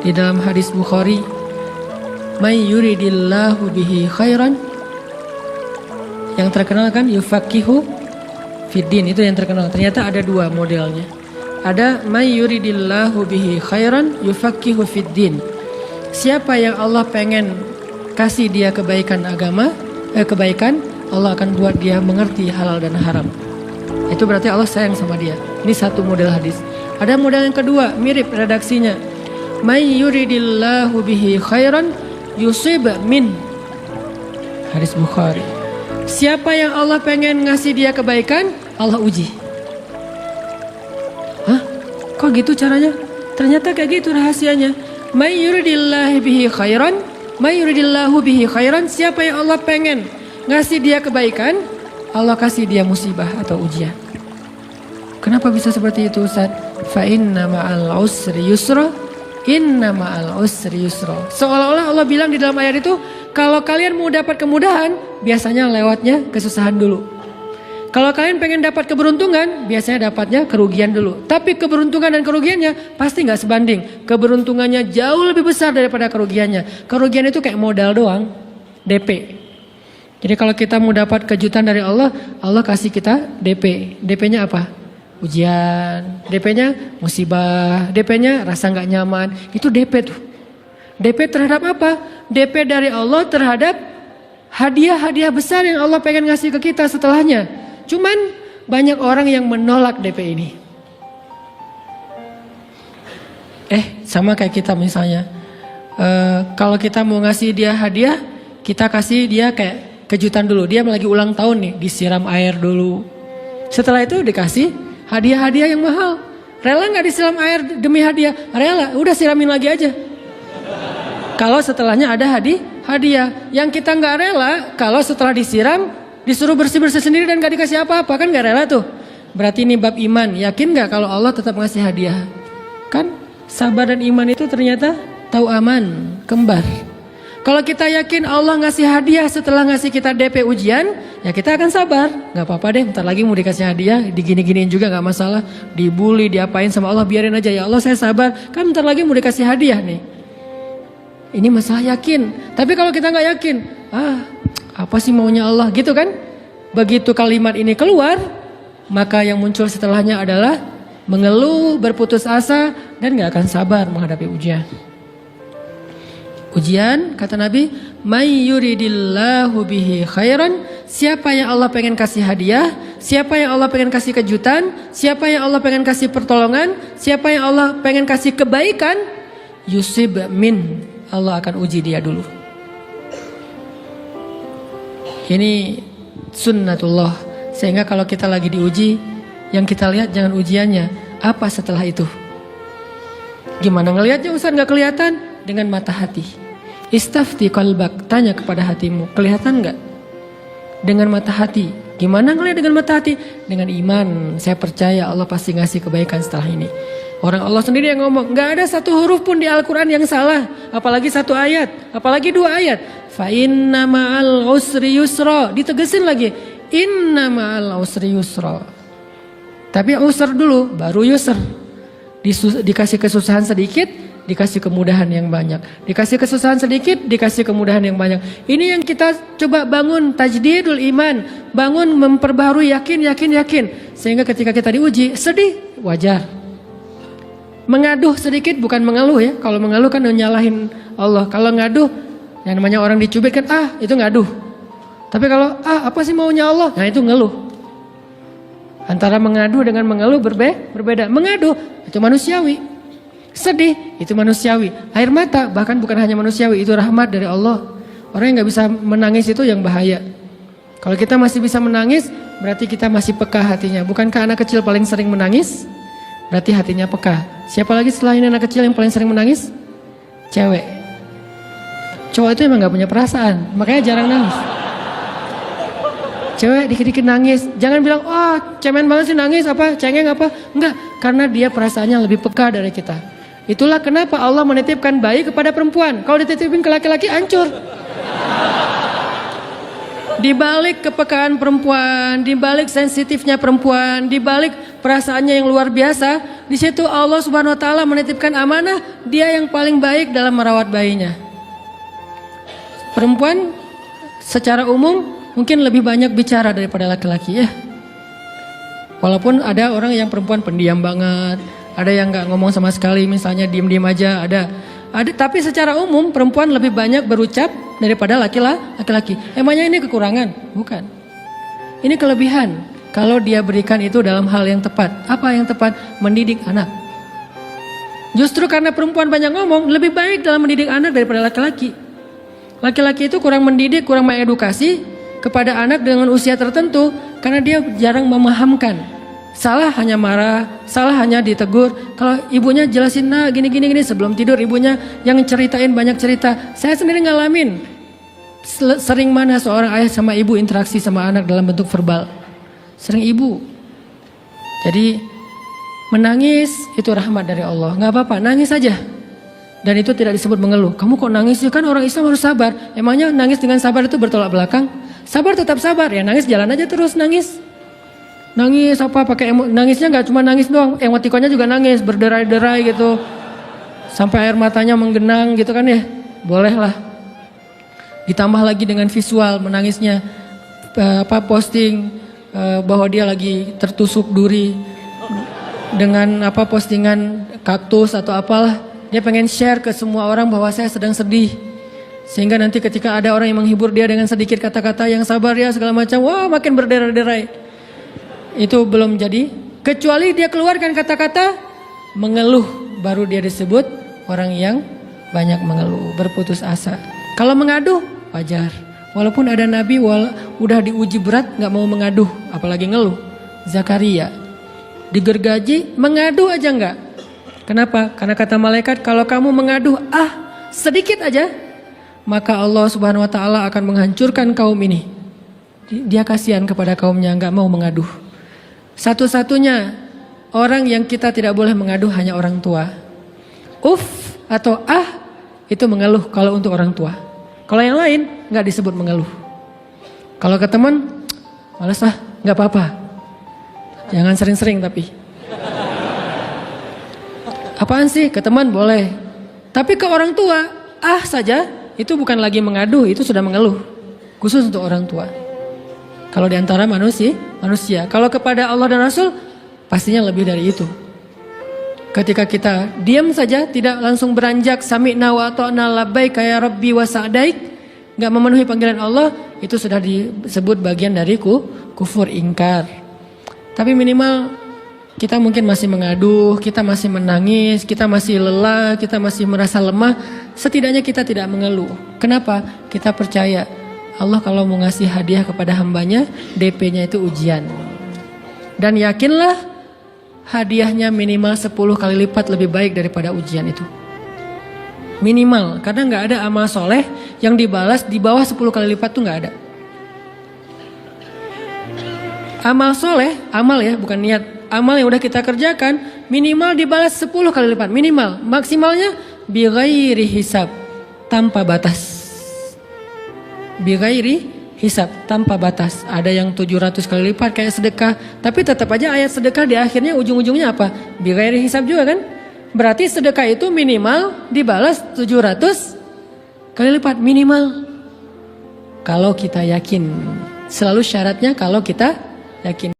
Di dalam hadis Bukhari, may yuridillahu bihi khairan, yang terkenal kan yufaqihu fiddin, itu yang terkenal. Ternyata ada dua modelnya. Ada may yuridillahu bihi khairan yufaqihu fiddin. Siapa yang Allah pengen kasih dia kebaikan agama, kebaikan, Allah akan buat dia mengerti halal dan haram. Itu berarti Allah sayang sama dia. Ini satu model hadis. Ada model yang kedua, mirip redaksinya. May yuridillahu bihi khairan yusib min. Hadis Bukhari. Siapa yang Allah pengen ngasih dia kebaikan, Allah uji. Hah? Kok gitu caranya? Ternyata kayak gitu rahasianya. May yuridillahu bihi khairan, may yuridillahu bihi khairan. Siapa yang Allah pengen ngasih dia kebaikan, Allah kasih dia musibah atau ujian. Kenapa bisa seperti itu, Ustaz? Fa inna ma'al usri yusra, inna ma'al usri yusra. Seolah-olah Allah bilang di dalam ayat itu, kalau kalian mau dapat kemudahan, biasanya lewatnya kesusahan dulu. Kalau kalian pengen dapat keberuntungan, biasanya dapatnya kerugian dulu. Tapi keberuntungan dan kerugiannya pasti nggak sebanding. Keberuntungannya jauh lebih besar daripada kerugiannya. Kerugian itu kayak modal doang, DP. Jadi kalau kita mau dapat kejutan dari Allah, Allah kasih kita DP. DP-nya apa? Ujian. DP-nya musibah. DP-nya rasa nggak nyaman. Itu DP tuh. DP terhadap apa? DP dari Allah terhadap hadiah-hadiah besar yang Allah pengen ngasih ke kita setelahnya. Cuman banyak orang yang menolak DP ini. Sama kayak kita misalnya. Kalau kita mau ngasih dia hadiah, kita kasih dia kayak kejutan dulu. Dia lagi ulang tahun nih, disiram air dulu. Setelah itu dikasih hadiah-hadiah yang mahal. Rela gak disiram air demi hadiah? Rela, udah siramin lagi aja. Kalau setelahnya ada hadiah. Yang kita gak rela, kalau setelah disiram, disuruh bersih-bersih sendiri dan gak dikasih apa-apa, kan gak rela tuh. Berarti ini bab iman. Yakin gak kalau Allah tetap ngasih hadiah? Kan sabar dan iman itu ternyata tahu aman, kembar. Kalau kita yakin Allah ngasih hadiah setelah ngasih kita DP ujian, ya kita akan sabar. Gak apa-apa deh, bentar lagi mau dikasih hadiah, digini-giniin juga gak masalah. Dibully, diapain sama Allah, biarin aja. Ya Allah saya sabar, kan bentar lagi mau dikasih hadiah nih. Ini masalah yakin. Tapi kalau kita gak yakin, apa sih maunya Allah, gitu kan? Begitu kalimat ini keluar, maka yang muncul setelahnya adalah mengeluh, berputus asa, dan gak akan sabar menghadapi ujian. Ujian, kata Nabi, may yuridillahu bihi khairan. Siapa yang Allah pengen kasih hadiah, siapa yang Allah pengen kasih kejutan, siapa yang Allah pengen kasih pertolongan, siapa yang Allah pengen kasih kebaikan, yusib min, Allah akan uji dia dulu. Ini sunnatullah. Sehingga kalau kita lagi diuji, yang kita lihat jangan ujiannya, apa setelah itu. Gimana ngelihatnya Ustaz, gak kelihatan? Dengan mata hati. Istafti qalbak, tanya kepada hatimu, kelihatan gak? Dengan mata hati. Gimana ngelihat dengan mata hati? Dengan iman, saya percaya Allah pasti ngasih kebaikan setelah ini. Orang Allah sendiri yang ngomong, gak ada satu huruf pun di Al-Quran yang salah. Apalagi satu ayat, apalagi dua ayat. Fa inna ma'al usri yusra. Ditegesin lagi, inna ma'al usri yusra. Tapi usr dulu, baru yusr. Dikasih kesusahan sedikit, dikasih kemudahan yang banyak. Dikasih kesusahan sedikit, dikasih kemudahan yang banyak. Ini yang kita coba bangun, tajdidul iman. Bangun memperbaharui yakin. Sehingga ketika kita diuji, sedih, wajar. Mengaduh sedikit, bukan mengeluh ya. Kalau mengeluh kan nyalahin Allah. Kalau ngaduh, yang namanya orang dicubit kan, itu ngaduh. Tapi kalau, apa sih maunya Allah? Nah itu ngeluh. Antara mengadu dengan mengeluh berbeda. Mengaduh, itu manusiawi. Sedih, itu manusiawi. Air mata, bahkan bukan hanya manusiawi, itu rahmat dari Allah. Orang yang gak bisa menangis itu yang bahaya. Kalau kita masih bisa menangis, berarti kita masih peka hatinya. Bukankah anak kecil paling sering menangis? Berarti hatinya peka. Siapa lagi selain anak kecil yang paling sering menangis? Cewek. Cowok itu emang gak punya perasaan, makanya jarang nangis. Cewek dikit-dikit nangis, jangan bilang, cemen banget sih nangis, cengeng apa. Enggak, karena dia perasaannya lebih peka dari kita. Itulah kenapa Allah menitipkan bayi kepada perempuan. Kalau dititipin ke laki-laki hancur. Di balik kepekaan perempuan, di balik sensitifnya perempuan, di balik perasaannya yang luar biasa, di situ Allah Subhanahu wa taala menitipkan amanah, dia yang paling baik dalam merawat bayinya. Perempuan secara umum mungkin lebih banyak bicara daripada laki-laki ya. Walaupun ada orang yang perempuan pendiam banget, ada yang nggak ngomong sama sekali, misalnya diem-diem aja, ada. Tapi secara umum perempuan lebih banyak berucap daripada laki-laki. Emangnya ini kekurangan? Bukan. Ini kelebihan. Kalau dia berikan itu dalam hal yang tepat. Apa yang tepat? Mendidik anak. Justru karena perempuan banyak ngomong, lebih baik dalam mendidik anak daripada laki-laki. Laki-laki itu kurang mendidik, kurang mengedukasi kepada anak dengan usia tertentu karena dia jarang memahamkan. Salah hanya marah, salah hanya ditegur. Kalau ibunya jelasin, nah gini sebelum tidur ibunya yang ceritain banyak cerita. Saya sendiri ngalamin sering mana seorang ayah sama ibu interaksi sama anak dalam bentuk verbal. Sering ibu. Jadi menangis itu rahmat dari Allah. Nggak apa-apa, nangis saja. Dan itu tidak disebut mengeluh. Kamu kok nangis? Ya kan orang Islam harus sabar. Emangnya nangis dengan sabar itu bertolak belakang? Sabar tetap sabar. Ya nangis jalan aja terus nangis. Nangis apa pakai nangisnya nggak cuma nangis doang, emotikonnya juga nangis, berderai-derai gitu. Sampai air matanya menggenang gitu kan ya. Boleh lah. Ditambah lagi dengan visual menangisnya posting bahwa dia lagi tertusuk duri dengan postingan kaktus atau apalah. Dia pengen share ke semua orang bahwa saya sedang sedih. Sehingga nanti ketika ada orang yang menghibur dia dengan sedikit kata-kata yang sabar ya segala macam, wah makin berderai-derai. Itu belum jadi, kecuali dia keluarkan kata-kata mengeluh, baru dia disebut orang yang banyak mengeluh, berputus asa. Kalau mengaduh wajar, walaupun ada nabi udah diuji berat nggak mau mengaduh, apalagi ngeluh. Zakaria digergaji mengadu aja nggak. Kenapa? Karena kata malaikat kalau kamu mengaduh sedikit aja, maka Allah Subhanahu Wa Taala akan menghancurkan kaum ini. Dia kasihan kepada kaumnya, nggak mau mengaduh. Satu-satunya orang yang kita tidak boleh mengaduh hanya orang tua. Atau itu mengeluh kalau untuk orang tua. Kalau yang lain nggak disebut mengeluh. Kalau ke teman, malas nggak apa-apa. Jangan sering-sering tapi. Apaan sih? Ke teman boleh. Tapi ke orang tua, saja itu bukan lagi mengaduh, itu sudah mengeluh. Khusus untuk orang tua. Kalau di antara manusia. Kalau kepada Allah dan Rasul, pastinya lebih dari itu. Ketika kita diam saja, tidak langsung beranjak sami'na wa ata'na labbaika ya rabbi wa sa'daik, enggak memenuhi panggilan Allah, itu sudah disebut bagian dari kufur ingkar. Tapi minimal kita mungkin masih mengaduh, kita masih menangis, kita masih lelah, kita masih merasa lemah, setidaknya kita tidak mengeluh. Kenapa? Kita percaya Allah kalau mau ngasih hadiah kepada hambanya, DP-nya itu ujian. Dan yakinlah hadiahnya minimal 10 kali lipat lebih baik daripada ujian itu. Minimal, karena nggak ada amal soleh yang dibalas di bawah 10 kali lipat tuh nggak ada. Amal soleh, amal ya bukan niat. Amal yang udah kita kerjakan minimal dibalas 10 kali lipat. Minimal, maksimalnya bighairi hisab, tanpa batas. Bighairi hisab, tanpa batas. Ada yang 700 kali lipat kayak sedekah. Tapi tetap aja ayat sedekah di akhirnya ujung-ujungnya apa? Bighairi hisab juga kan? Berarti sedekah itu minimal dibalas 700 kali lipat. Minimal. Kalau kita yakin. Selalu syaratnya kalau kita yakin.